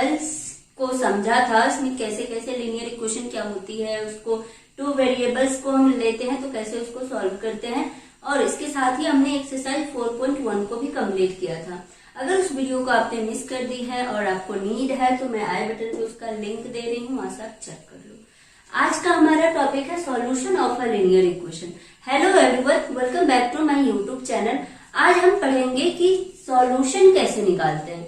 Variables को समझा था, उसमें कैसे कैसे लीनियर इक्वेशन क्या होती है, उसको टू वेरिएबल्स को हम लेते हैं तो कैसे उसको सॉल्व करते हैं, और इसके साथ ही हमने एक्सरसाइज 4.1 को भी कंप्लीट किया था। अगर उस वीडियो को आपने मिस कर दी है और आपको नीड है तो मैं आई बटन पे उसका लिंक दे रही हूँ, वहां से आप चेक कर लो। आज का हमारा टॉपिक है solution of a linear equation. Hello everyone, welcome back to my YouTube channel. आज हम पढ़ेंगे कि सॉल्यूशन कैसे निकालते हैं।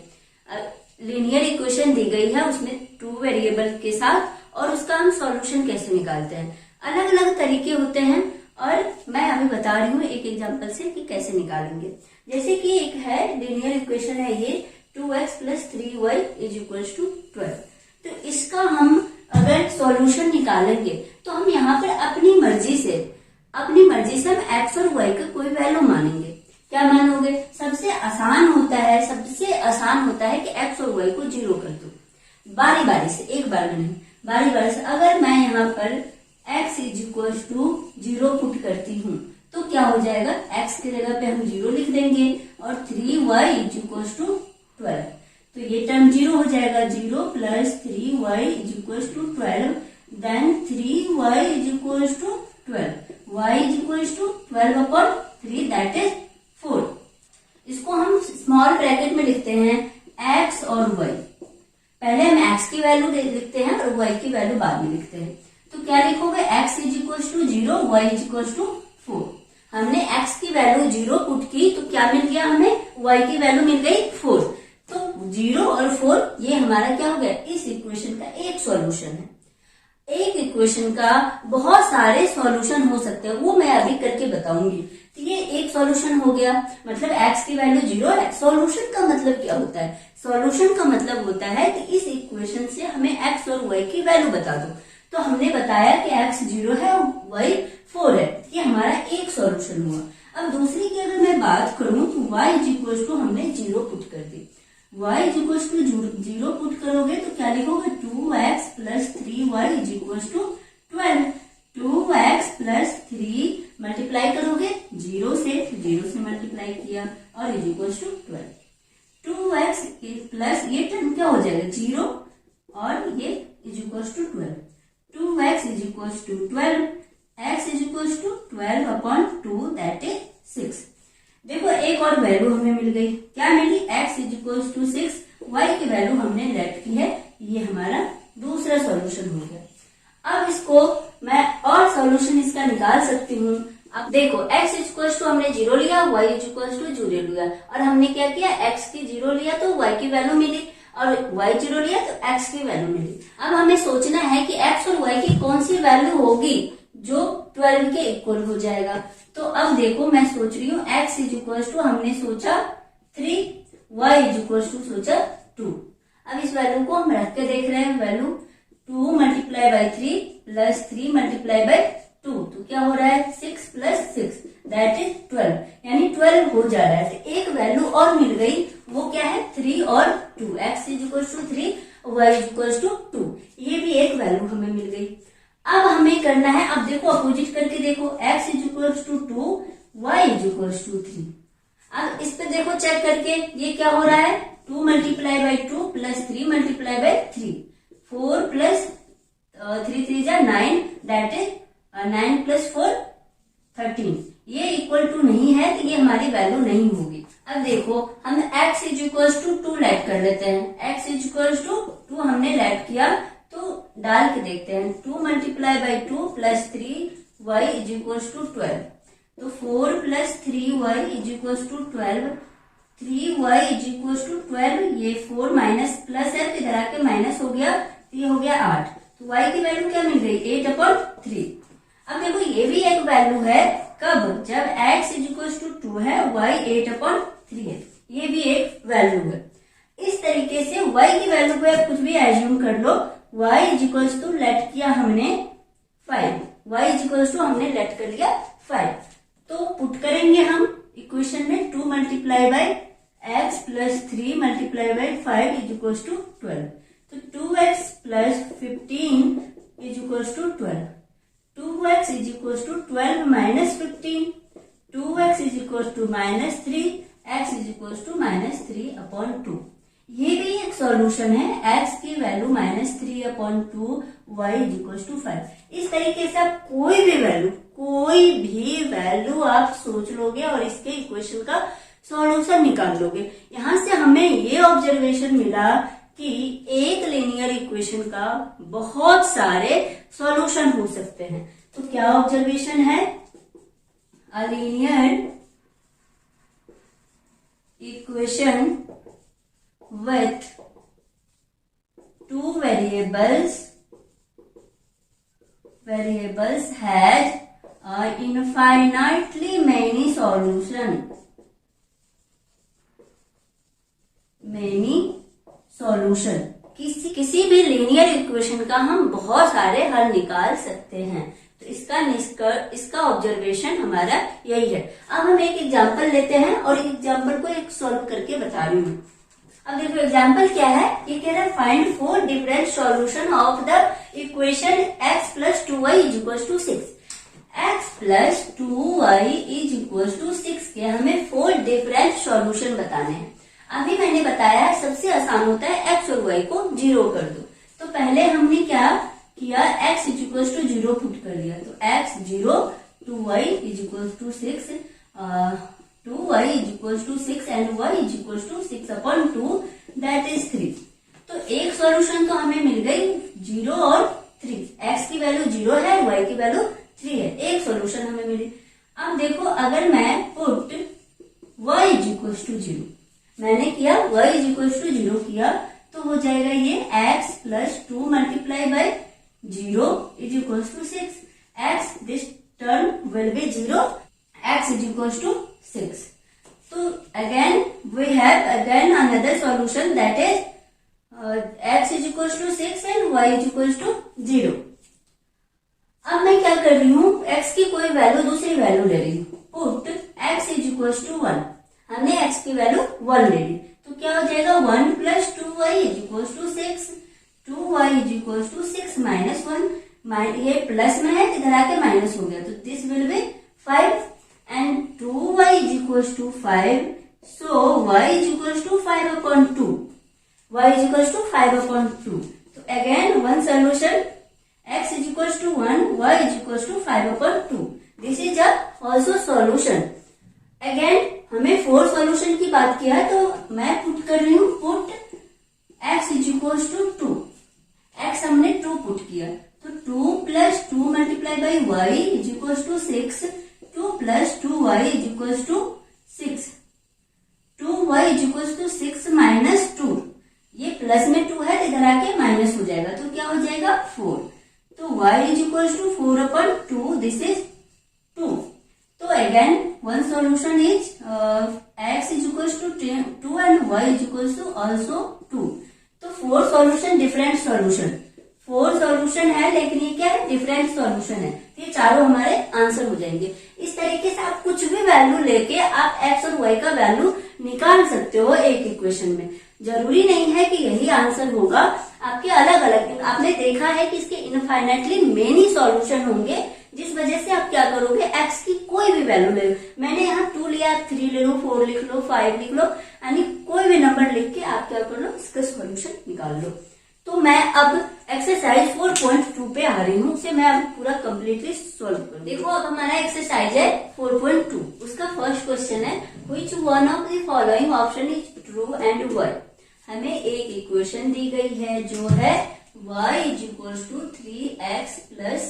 लीनियर इक्वेशन दी गई है, उसमें टू वेरिएबल के साथ, और उसका हम सॉल्यूशन कैसे निकालते हैं। अलग अलग तरीके होते हैं और मैं अभी बता रही हूँ एक एग्जांपल से कि कैसे निकालेंगे। जैसे कि एक है लीनियर इक्वेशन है ये 2x + 3y = 12। तो इसका हम अगर सॉल्यूशन निकालेंगे तो हम यहाँ पर अपनी मर्जी से हम x और y का कोई वैल्यू मानेंगे। क्या मानोगे? सबसे आसान होता है कि x और y को 0 कर दो, बारी बारी से, एक बार में नहीं, बारी बारी से। अगर मैं यहाँ पर x = 0 पुट करती हूँ तो क्या हो जाएगा? x की जगह पे हम 0 लिख देंगे और 3y = 12। तो ये टर्म 0 हो जाएगा, 0 + 3y = 12, then 3y = 12, y = 12/3, that is 4। इसको हम स्मॉल ब्रैकेट में लिखते हैं x और y। पहले हम x की वैल्यू लिखते हैं और y की वैल्यू बाद में लिखते हैं। तो क्या लिखोगे? x = 0, y = 4। हमने x की वैल्यू 0 पुट की तो क्या मिल गया हमें? y की वैल्यू मिल गई 4। तो 0 और 4 ये हमारा क्या हो गया? इस इक्वेशन का एक सॉल्यूशन है। एक इक्वेशन का बहुत सारे सॉल्यूशन हो सकते हैं, वो मैं अभी करके बताऊंगी। तो ये एक सॉल्यूशन हो गया, मतलब x की वैल्यू 0 है। सॉल्यूशन का मतलब क्या होता है? सॉल्यूशन का मतलब होता है कि इस इक्वेशन से हमें x और y की वैल्यू बता दो। तो हमने बताया कि x 0 है और y 4 है, ये हमारा एक सॉल्यूशन हुआ। अब दूसरी की अगर मैं बात करूं तो y = हमने 0 पुट कर दी। y = 0 पुट करोगे तो क्या लिखोगे? 2x + 3y = 12। 2x + 3 मल्टीप्लाई करोगे 0 से, तो 0 से मल्टीप्लाई किया और = 12। 2x प्लस ये टर्म क्या हो जाएगा? 0 और ये = 12। 2x = 12, x = 12/2, that is 6। देखो एक और वैल्यू हमें मिल गई। क्या मिली? x = 6, y की वैल्यू हमने लेट की है। ये हमारा दूसरा सॉल्यूशन हो गया। अब इसको मैं और सॉल्यूशन इसका निकाल सकती हूँ। अब देखो x = हमने 0 लिया, y = 0 लिया, और हमने क्या किया? x की 0 लिया तो y की वैल्यू मिली, और y 0 लिया तो x की वैल्यू मिली। अब हमें सोचना है कि x और y की कौन सी वैल्यू होगी जो 12 के इक्वल हो जाएगा। तो अब देखो मैं सोच रही हूँ x = हमने सोचा 3, y = सोचा 2। अब इस वैल्यू को हम रख के देख रहे हैं। वैल्यू 2 × 3 + 3 × 2, तो क्या हो रहा है? 6 + 6, दैट इज 12, यानी 12 हो जा रहा है। तो एक वैल्यू और मिल गई, वो क्या है? 3 और 2। x = 3, y = 2, ये भी एक वैल्यू हमें मिल गई। अब हमें करना है, अब देखो अपोजिट करके देखो, x = 2, y = 3। अब इस पे देखो चेक करके, ये क्या हो रहा है? 2 × 2 + 3 × 3, 4 + 3 3 = 9, दैट इज 9 + 4 13। ये इक्वल टू नहीं है तो ये हमारी वैल्यू नहीं होगी। अब देखो हम x = 2 लेट कर लेते हैं। x = 2 हमने लेट किया तो डाल के देखते हैं। 2 × 2 + 3y = 12, तो 4 + 3y = 12, 3y = 12, ये 4 माइनस प्लस है, इधर आके माइनस हो गया, तो ये हो गया 8। तो y की वैल्यू क्या मिल गई? 8/3। अब देखो ये भी एक वैल्यू है, कब? जब x = 2 है, y 8/3 है, ये भी एक वैल्यू है। इस तरीके से y की वैल्यू को कुछ भी एज्यूम कर लो। y = लेट किया हमने 5, y = हमने लेट कर लिया 5, तो पुट करेंगे हम इक्वेशन में 2 × x + 3 × 5 = 12। तो 2x + 15 = 12। 2x = 12 - 15, 2x = -3, x = -3/2। ये भी एक सॉल्यूशन है x की वैल्यू -3/2 y = 5। इस तरीके से आप कोई भी वैल्यू आप सोच लोगे और इसके इक्वेशन का सॉल्यूशन निकाल लोगे। यहाँ से हमें ये ऑब्जर्वेशन मिला कि एक लीनियर इक्वेशन का बहुत सारे सॉल्यूशन हो सकते हैं। तो क्या ऑब्जर्वेशन है? अ linear equation with two variables has infinitely many solution। किसी भी लीनियर इक्वेशन का हम बहुत सारे हल निकाल सकते हैं। तो इसका ऑब्जर्वेशन हमारा यही है। अब हम एक एग्जांपल लेते हैं और एग्जांपल को एक सॉल्व करके बता रही हूँ। अब देखो एग्जाम्पल क्या है, ये कह रहा है find 4 different solution of the equation x + 2y = 6। x + 2y = 6 के हमें 4 डिफरेंट सॉल्यूशन बताने हैं। अभी मैंने बताया सबसे आसान होता है x और y को 0 कर दो। तो पहले हमने क्या किया, x = 0 पुट कर दिया। तो x 0, 2y = 6, 2y = 6 and y = 6/2 that is 3। तो एक सॉल्यूशन तो हमें मिल गई 0 और 3। x की वैल्यू 0 है, y की वैल्यू 3 है, एक सॉल्यूशन हमें मिली। अब देखो अगर मैं पुट y = 0 मैंने किया, y = 0 किया तो हो जाएगा ये x + 2 × 0 = 6। x this term will be 0, x = 6। So again we have another solution that is x = 6 and y = 0। अब मैं क्या कर रही हूँ, x की कोई वैल्यू दूसरी वैल्यू ले रही हूँ। पुट x = 1, हमने x की वैल्यू 1 ले ली। तो क्या हो जाएगा 1 + 2y = 6, 2y = 6 -1, ये प्लस में है इधर आके माइनस हो गया तो this will be 5 and 2y = 5, so y = 5/2, y = 5/2। तो again one solution, x = 1, y = 5/2। this is a also solution। again हमें 4 सॉल्यूशन की बात किया है तो मैं पुट कर रही हूँ, पुट x = 2, x हमने 2 पुट किया तो 2 + 2 × y = 6, 2 + 2y = 6, 2y = 6 - 2, ये प्लस में 2 है इधर आके माइनस हो जाएगा तो क्या हो जाएगा 4। तो y = 4/2 दिस इज 2। तो again one solution is x = 2 and y = also 2। तो 4 सॉल्यूशन डिफरेंट सॉल्यूशन, 4 सॉल्यूशन है लेकिन ये क्या है, डिफरेंट सॉल्यूशन है। ये चारों हमारे आंसर हो जाएंगे। इस तरीके से आप कुछ भी वैल्यू लेके आप x और y का वैल्यू निकाल सकते हो एक इक्वेशन में। जरूरी नहीं है कि यही आंसर होगा, आपके अलग अलग, आपने देखा है कि इसके इनफाइनाइटली मेनी सॉल्यूशन होंगे, जिस वजह से आप क्या करोगे, x की कोई भी वैल्यू ले लो। मैंने यहाँ 2 लिया, 3 ले लो, 4 लिख लो, 5 लिख लो, यानी कोई भी नंबर लिख के आप क्या कर लो, इसका सॉल्यूशन निकाल लो। तो मैं अब एक्सरसाइज 4.2 पे आ रही हूँ, उसे मैं अब पूरा कंप्लीटली सोल्व करूँ। देखो अब हमारा एक्सरसाइज है 4.2, उसका फर्स्ट क्वेश्चन है which one of the following option is true and why. हमें एक इक्वेशन दी गई है जो है y = 3x +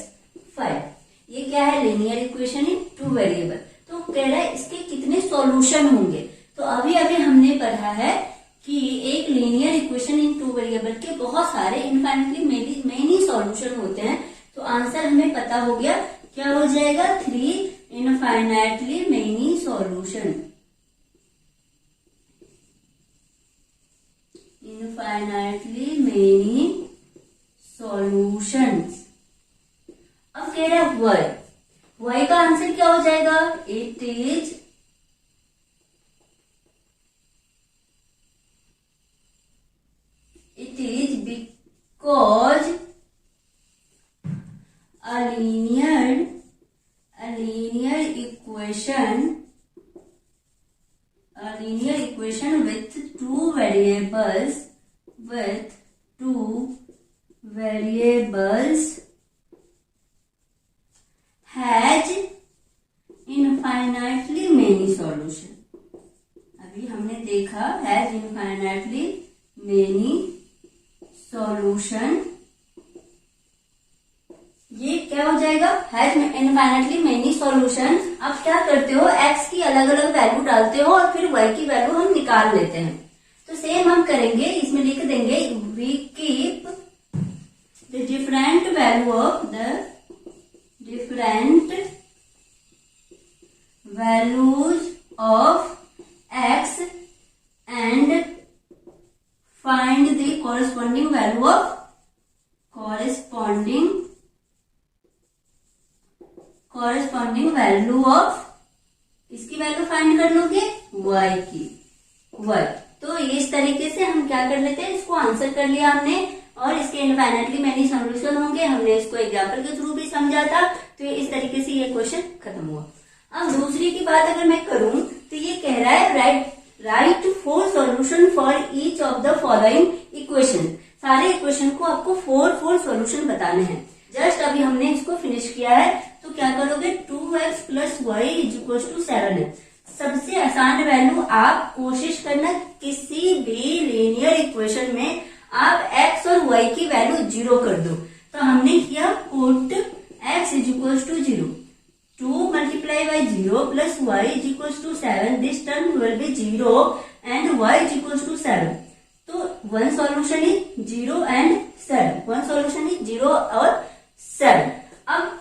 5। ये क्या है, लीनियर इक्वेशन इन 2 वेरिएबल। तो कह रहा है इसके कितने सॉल्यूशन होंगे। तो अभी अभी हमने पढ़ा है कि एक लीनियर इक्वेशन इन 2 वेरिएबल के बहुत सारे इनफाइनाइटली मेनी सॉल्यूशन होते हैं। तो आंसर हमें पता हो गया, क्या हो जाएगा 3 infinitely many solution, infinitely many solutions. अब कह रहा है y का आंसर क्या हो जाएगा, it is because a linear equation with two variables 2 variables has infinitely many solution। अभी हमने देखा has infinitely many solution, ये क्या हो जाएगा, हैज इनफाइनाइटली मेनी सॉल्यूशन। अब क्या करते हो, x की अलग अलग वैल्यू डालते हो और फिर y की वैल्यू हम निकाल लेते हैं। तो सेम हम करेंगे, इसमें लिख देंगे we keep the different value of the different values of x and find the corresponding value of corresponding value of, इसकी वैल्यू फाइंड कर लोगे y की, y। तो इस तरीके से हम क्या कर लेते हैं, इसको आंसर कर लिया हमने और इसके इनफाइनाइटली मेनी सॉल्यूशन होंगे। हमने इसको एग्जाम्पल के थ्रू भी समझा था। तो इस तरीके से ये क्वेश्चन खत्म हुआ। अब दूसरी की बात अगर मैं करूं तो ये कह रहा है right 4 solution for each of the following equation. सारे इक्वेशन को आपको 4 सॉल्यूशन बताने हैं। जस्ट अभी हमने इसको फिनिश किया है। तो क्या करोगे, 2x plus y is equal to 7 है। सबसे आसान वैल्यू आप कोशिश करना किसी भी लीनियर इक्वेशन में आप x और y की वैल्यू 0 कर दो। तो हमने किया put x is equal to 0, 2 multiply by 0 plus y is equal to 7, this term will be 0 and y is equal to 7। तो one solution is 0 and 7, one solution is 0 और 7। अब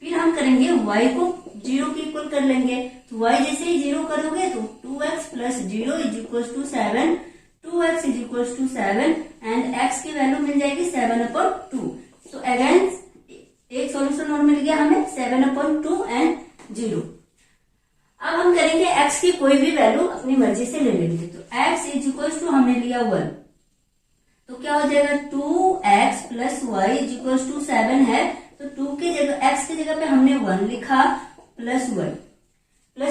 फिर हम करेंगे y को 0 के इक्वल कर लेंगे। तो y जैसे ही 0 करोगे तो 2x plus 0 is equal to 7, 2x is equal to 7 and x की वैल्यू मिल जाएगी 7/2। तो अगेन एक सॉल्यूशन और मिल गया हमें 7/2 एंड 0। अब हम करेंगे x की कोई भी वैल्यू अपनी मर्जी से ले लेंगे। तो x इज इक्वल टू हमने लिया 1, तो क्या हो जाएगा 2x plus y is equal to 7 है। तो 2 की जगह x की जगह पे हमने 1 लिखा plus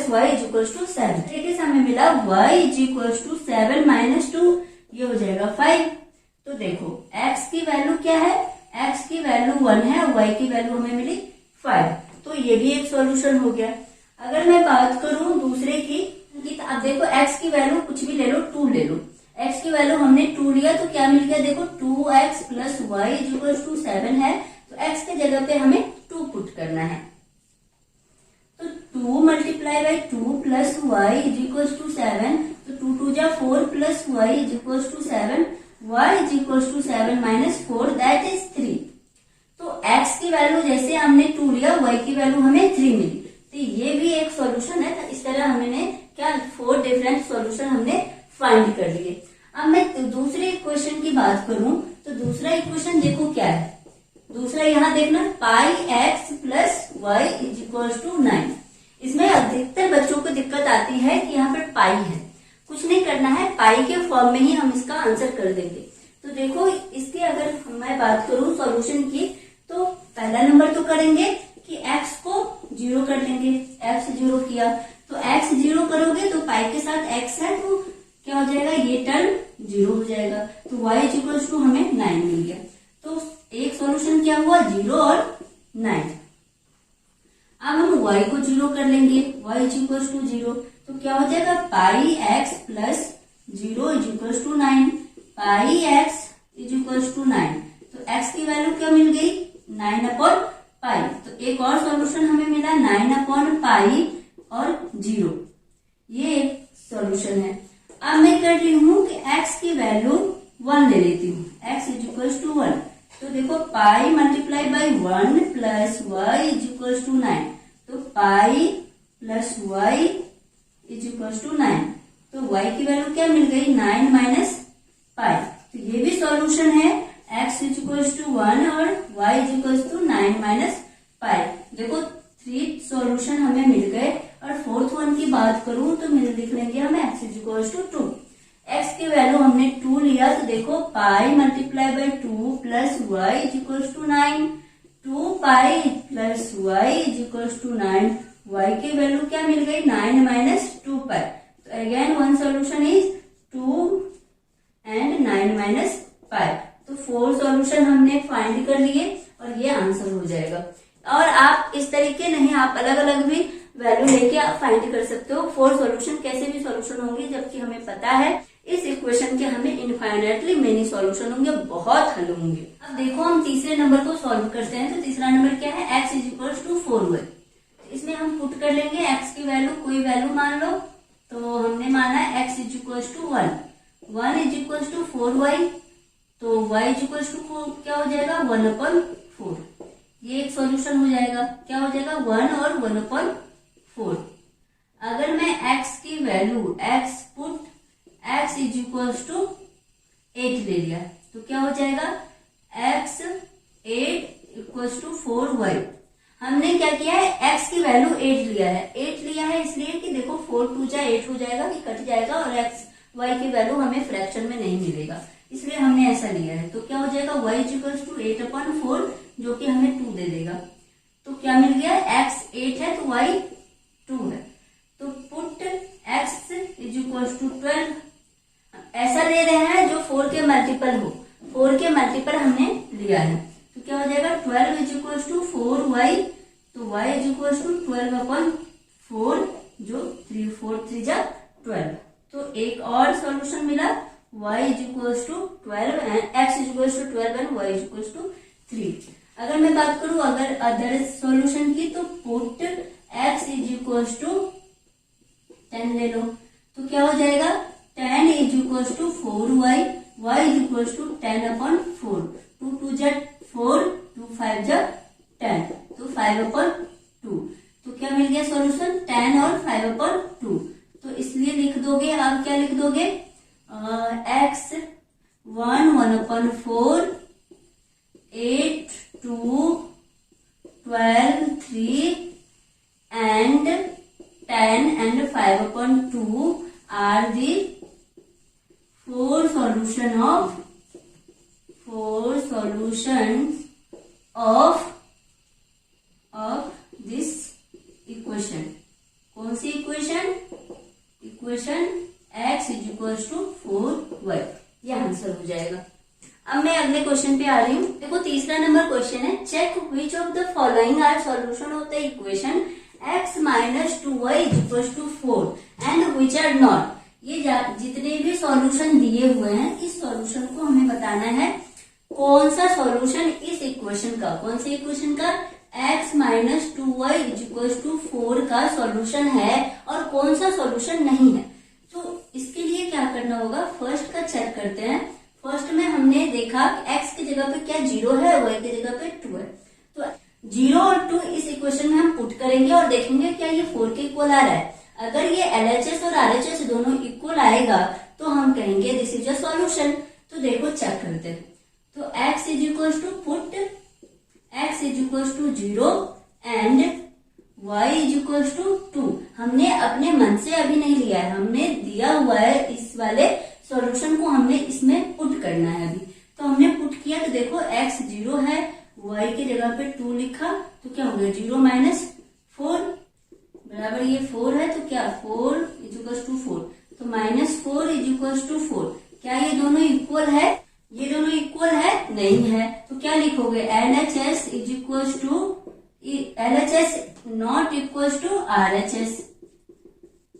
y is equal to 7। तरीके से हमें मिला y is equal to 7 minus 2, ये हो जाएगा 5। तो देखो x की वैल्यू क्या है, x की वैल्यू 1 है और y की वैल्यू हमें मिली 5। तो ये भी एक सॉल्यूशन हो गया। अगर मैं बात करूं दूसरे की, तो अब देखो x की वैल्यू कुछ भी ले लो, 2 ले लो। x की वैल्यू हमने 2 लिया तो क्या मिल गया, देखो 2x plus y is equal to 7 है। तो x की जगह पे हमें 2 पुट करना है। तो 2 multiply by 2 plus y is equal to 7। तो 2 2 जा 4 plus y is equal to 7, y is equal to 7 minus 4 that is 3। तो x की वैल्यू जैसे हमने 2 लिया, y की वैल्यू हमें 3 मिली। तो ये भी एक सॉल्यूशन है। तो इस तरह हमने क्या 4 डिफरेंट सॉल्यूशन हमने फाइंड कर लिए। अब मैं दूसरे इक्वेशन की बात करूं तो दूसरा इक्वेशन देखो क्या है, दूसरा यहाँ देखना pi x plus y is equal to 9। इसमें अधिकतर बच्चों को दिक्कत आती है कि यहाँ पर पाई है, कुछ नहीं करना है, पाई के फॉर्म में ही हम इसका आंसर कर देंगे। तो देखो इसकी अगर मैं बात करूं सॉल्यूशन की, तो पहला नंबर तो करेंगे कि x को 0 कर लेंगे। x 0 किया तो x 0 करोगे तो पाई के साथ x है तो क्या हो जाएगा, ये टर्म 0 हो जाएगा। तो y इज इक्वल टू हमें 9 मिल गया। तो एक सॉल्यूशन क्या हुआ, 0 और 9। अब हम y को 0 कर लेंगे, y इज इक्वल टू 0। तो क्या हो जाएगा, pi x plus 0 is equal to 9, pi x is equal to 9। तो x की वैल्यू क्या मिल गई, 9/पाई। तो एक और सॉल्यूशन हमें मिला 9/पाई और 0, ये एक सॉल्यूशन है। अब मैं कर रही हूं कि x की वैल्यू 1 ले लेती हूँ, x इज इक्वल टू 1। तो देखो pi multiply by 1 plus y is equal to 9। तो pi plus y is equal to 9। तो y की वैल्यू क्या मिल गई, 9 माइनस पाई। तो ये भी सॉल्यूशन है, x इज इक्वल टू 1 और y is equal to 9 minus pi. देखो 3 सॉल्यूशन हमें मिल गए। और फोर्थ वन की बात करूं तो लिख लेंगे हम x is equal to 2। x की वैल्यू हमने 2 लिया तो देखो pi multiply by 2 plus y is equal to 9, 2 pi plus y is equal to 9। y की वैल्यू क्या मिल गई, 9 माइनस 2 पाई। तो again one solution is 2 and 9 minus pi. 4 solution हमने फाइंड कर लिए और ये आंसर हो जाएगा। और आप इस तरीके नहीं, आप अलग अलग भी वैल्यू लेके आप फाइंड कर सकते हो। 4 सॉल्यूशन कैसे भी सॉल्यूशन होंगे, जबकि हमें पता है इस इक्वेशन के हमें इनफाइनाइटली मेनी सॉल्यूशन होंगे, बहुत हल होंगे। अब देखो हम तीसरे नंबर को सॉल्व करते हैं। तो तीसरा नंबर क्या है, x इज टू 4y। इसमें हम पुट कर लेंगे x की वैल्यू, कोई वैल्यू मान लो। तो हमने माना x is to 1 is to 4y, तो y इज टू क्या हो जाएगा 1/4। ये एक सॉल्यूशन हो जाएगा। क्या हो जाएगा 1 और 1/4। अगर मैं x की वैल्यू x इज टू 8 ले लिया तो क्या हो जाएगा x 8 इक्वल टू 4y। हमने क्या किया है, x की वैल्यू 8 लिया है। 8 लिया है इसलिए कि देखो 4 2 जा 8 हो जाएगा, कि कट जाएगा और y की वैल्यू हमें फ्रैक्शन में नहीं मिलेगा, इसलिए हमने ऐसा लिया है। तो क्या हो जाएगा y इक्वल टू 8/4, जो कि हमें 2 दे देगा। तो क्या मिल गया, x 8 है तो y 2 है। तो put x is equal to 12। ऐसा ले रहे हैं जो 4 के मल्टीपल हो, 4 के मल्टीपल हमने लिया है। तो क्या हो जाएगा 12 इज इक्वल टू 4y, तो y इज इक्वल टू 12/4, जो 3 4 3 जा 12। तो एक और सॉल्यूशन मिला, y is equal to 12 and x is equal to 12 and y is equal to 3। अगर मैं बात करूं अगर अदर सॉल्यूशन की, तो put x is equal to 10 ले लो। तो क्या हो जाएगा 10 is equal to 4y, y is equal to 10/4। 2 2 जा 4, 2 5 जा 10, तो 5/2। तो क्या मिल गया सॉल्यूशन 10 और 5/2। तो इसलिए लिख दोगे, आप क्या लिख दोगे, x 1 1/4, 8 2 12 3 and 10 and 5/2 are the 4 solutions of this equation। कौन सी equation, equation x is equal to 4y। ये आंसर हो जाएगा। अब मैं अगले क्वेश्चन पे आ रही हूँ। देखो तीसरा नंबर क्वेश्चन है, check which of the following are solution of the equation x minus 2y is equal to 4 and which are not. ये जितने भी सॉल्यूशन दिए हुए हैं, इस सॉल्यूशन को हमें बताना है कौन सा सॉल्यूशन इस इक्वेशन का, कौन से इक्वेशन का, x minus 2y is equal to 4 का सॉल्यूशन है और कौन सा सॉल्यूशन नहीं है। तो इसके लिए क्या करना होगा, फर्स्ट का चेक करते हैं। फर्स्ट में हमने देखा x की जगह पे क्या 0 है, y की जगह पे 2 है। तो 0 और 2 इस इक्वेशन में हम पुट करेंगे और देखेंगे क्या ये 4 के इक्वल आ रहा है। अगर ये LHS और RHS दोनों इक्वल आएगा तो हम कहेंगे दिस इज अ सॉल्यूशन। तो देखो चेक करते हैं। तो x is equal to put x is equal to 0 and y is equal to 2। हमने अपने मन से अभी नहीं लिया है, हमने दिया हुआ है इस वाले सॉल्यूशन को हमने इसमें पुट करना है अभी। तो हमने पुट किया तो देखो x 0 है, y की जगह पे 2 लिखा, तो क्या हो गया 0 माइनस 4 बराबर ये 4 है, तो क्या 4 इज इक्वल टू 4, तो माइनस 4 इज इक्वल टू 4। क्या ये दोनों इक्वल है, ये दोनों इक्वल है, नहीं है। तो क्या लिखोगे LHS is equal to LHS not equal to RHS।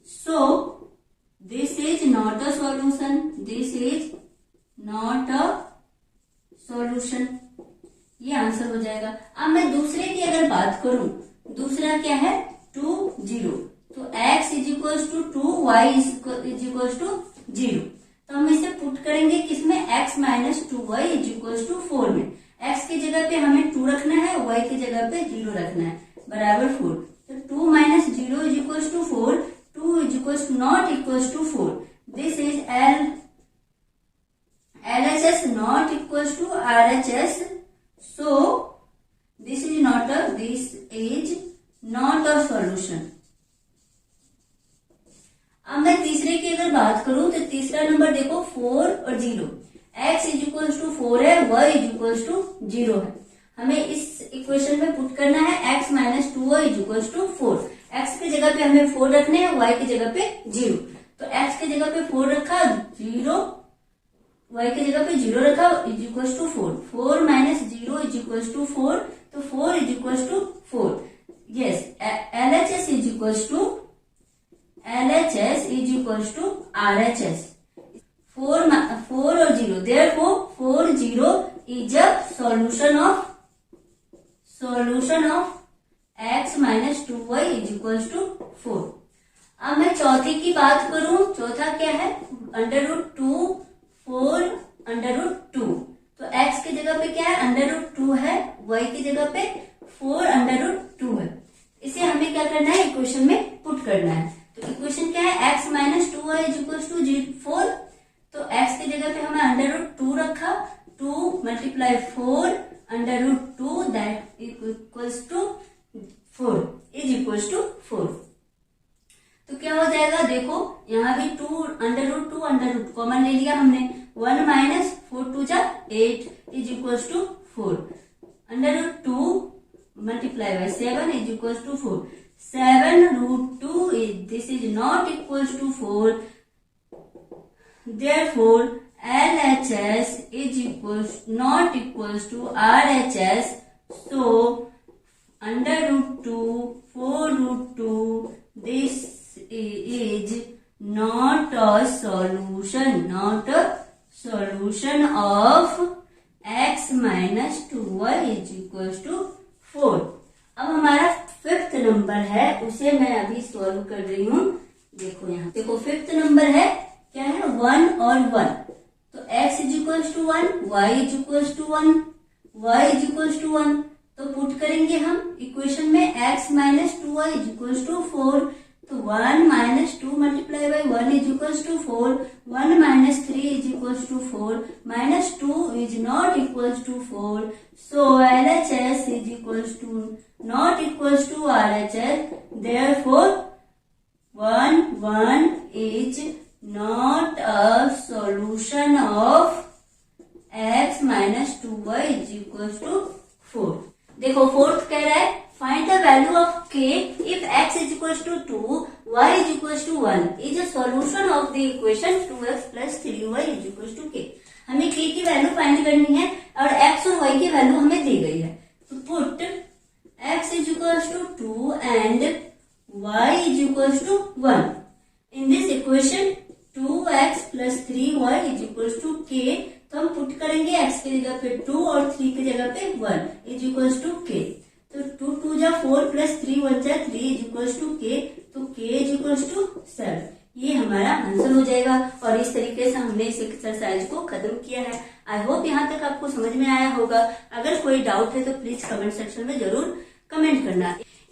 So this is not a solution, this is not a solution. ये आंसर हो जाएगा। अब मैं दूसरे की अगर बात करूं, दूसरा क्या है 2 0, तो x is equal to 2, y is equal to 0। तो हम इसे पुट करेंगे किसमें, x minus 2y is equal to 4 में। x की जगह पे हमें 2 रखना है, y की जगह पे 0 रखना है, बराबर 4। तो 2 minus 0 is equal to 4, 2 is equal to not equal to 4। This is LHS not equal to RHS। So this is not a solution। अब मैं तीसरे की अगर बात करूं तो तीसरा नंबर देखो 4 और 0, x इज इक्वल टू 4 है, y इज इक्वल टू 0 है। हमें इस इक्वेशन में पुट करना है x minus 2y is equal to 4। x की जगह पे हमें 4 रखने हैं, y की जगह पे 0। तो x की जगह पे 4 रखा, 0, y की जगह पे 0 रखा, is equal equal to 4, 4 minus 0 is equal to 4, तो 4 is equal to 4. Yes, LHS is equal to RHS. 4 और 0, therefore 4 0 is a solution of x minus 2y is equals to 4. अब मैं चौथे की बात करूं, चौथा क्या है, √2 4 √2. तो x की जगह पे क्या है, √2 है, y की जगह पे 4 √2 है. इसे हमें क्या करना है, इक्वेशन में पुट करना है. तो इक्वेशन क्या है, x minus 2y is equal to 4. तो x की जगह पे हमने √2 रखा, 2 multiply 4 √2 that equals to 4 is equals to 4. तो क्या हो जाएगा, देखो यहाँ भी 2 √2 कॉमन ले लिया हमने, 1 माइनस 4 2 जा 8 is equals to 4. √2 multiply by 7 is equals to 4. 7 √2 is this is not equals to 4. Therefore, LHS is not equals to RHS. So, √2 4 √2 this is not a solution of x minus 2y is equals to 4. अब हमारा 5th number है, उसे मैं अभी solve कर रही हूँ. देखो यहाँ, देखो 5th नंबर है, क्या है, 1 और 1. तो x is equal to 1, y is equal to 1, y is equal to 1. तो पुट करेंगे हम इक्वेशन में, x minus 2y is equal to 4. तो 1 minus 2 multiply by 1 is equal to 4. 1 minus 3 is equal to 4. Minus 2 is not equal to 4. So LHS is equal to not equals to RHS. Therefore, 1 1 is not a solution of x minus 2y is equals to 4. देखो 4th कह रहा है, find the value of k if x is equals to 2, y is equals to 1 is a solution of the equation 2x plus 3y is equals to k. हमें k की value find करनी है और x और y की value हमें दी गई है. तो put x is equals to 2 and y is equals to 1. In this equation 2x plus 3y is equals to k. तो हम पुट करेंगे x की जगह पे 2 और 3 की जगह पे 1 is equals to k. तो 2 2 जा 4 plus 3 1 जा 3 is equals to k. तो k is equals to 7. ये हमारा आंसर हो जाएगा. और इस तरीके से हमने इस एक्सरसाइज को खत्म किया है. आई होप यहाँ तक आपको समझ में आया होगा. अगर कोई डाउट है तो प्लीज कमेंट सेक्शन में जरूर कमेंट करना.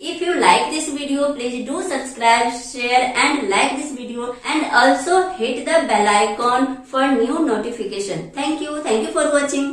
If you like this video, please do subscribe, share and like this video and also hit the bell icon for new notification. Thank you for watching.